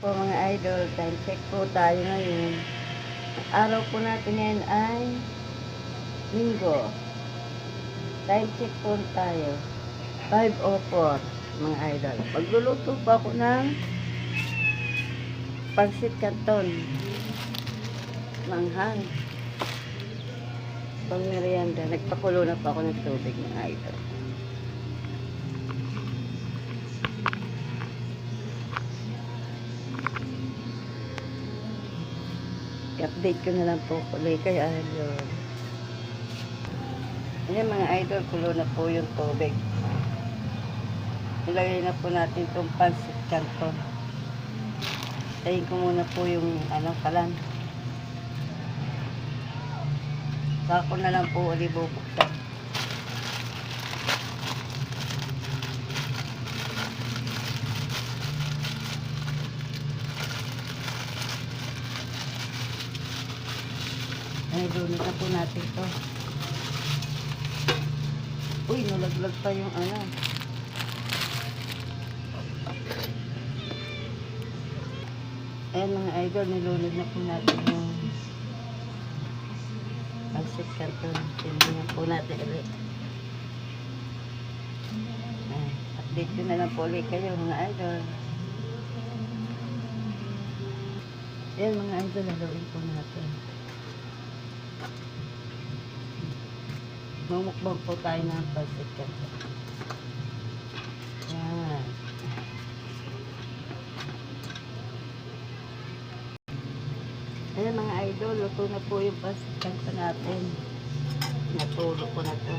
Po mga idol, time check po tayo ngayon. Ang araw po natin ngayon ay Linggo. Time check po tayo. 5:04 mga idol. Magluluto po ako ng pansit canton. Manghang. Pang merienda. Nagpakulo na po ako ng tubig mga idol. I-update ko na lang po kulay kay idol. Ayan mga idol, kulo na po yung tubig. Ilagay na po natin itong pansit canton. Tayin ko muna po yung kalan. Saka na lang po ulit bubuksan. Ay, doon na po natin to. Uy, nalaglag pa yung Ayan mga idol, nilunod na po natin yung pansit canton. Tingnan po natin ulit. Update ko na lang po ulit kayo mga idol. Ayan mga idol, haluin po natin. Mamukbang po tayo ng pansit canton. Ayan. Ayan mga idol, luto na po yung pansit canton natin. Natulo ko na to.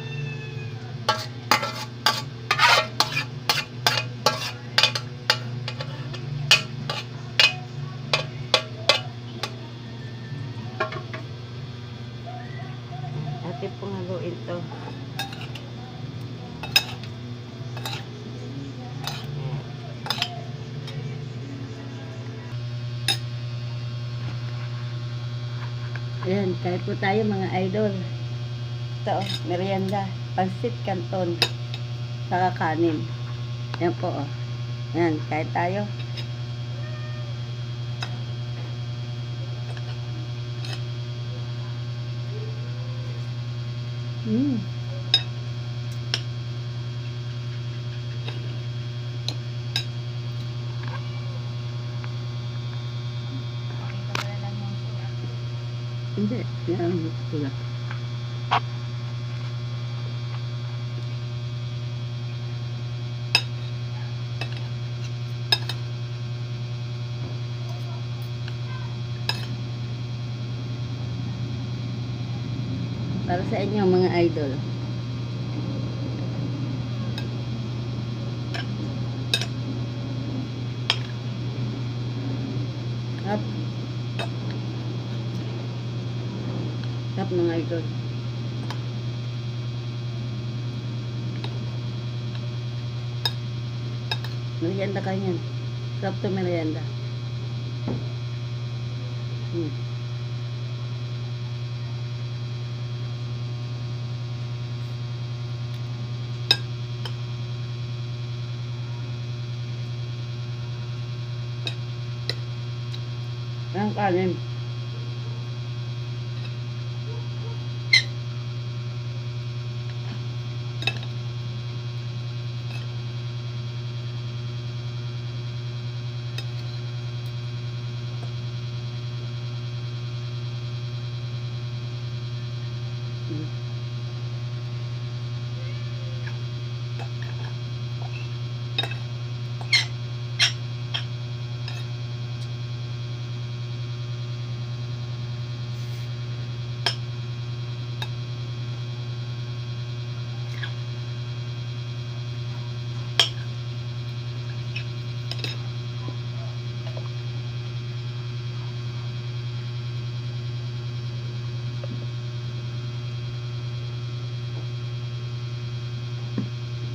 Atin pong haluin to. Ayan, kain po tayo mga idol. Ito, merienda, pansit canton, saka kanin. Ayan po, Ayan, kain tayo. Hindi, yan ito lang. Para sa inyo mga idol. Up. Up mga idol. Merienda kayo yan. Sarap to merienda. Ang kanin.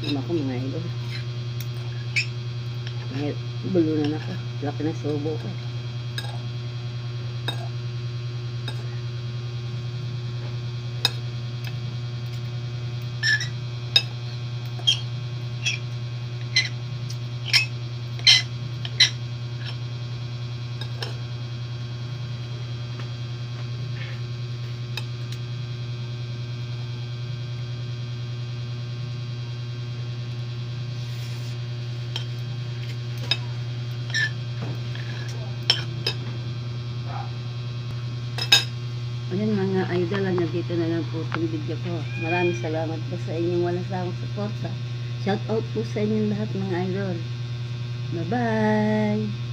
Ako mga idol. Bulunan ako. Laki na subo ko. idol, hanggang dito na lang po itong video ko. Maraming salamat po sa inyong walang sawang suporta. Shout out po sa inyong lahat mga idol. Bye-bye!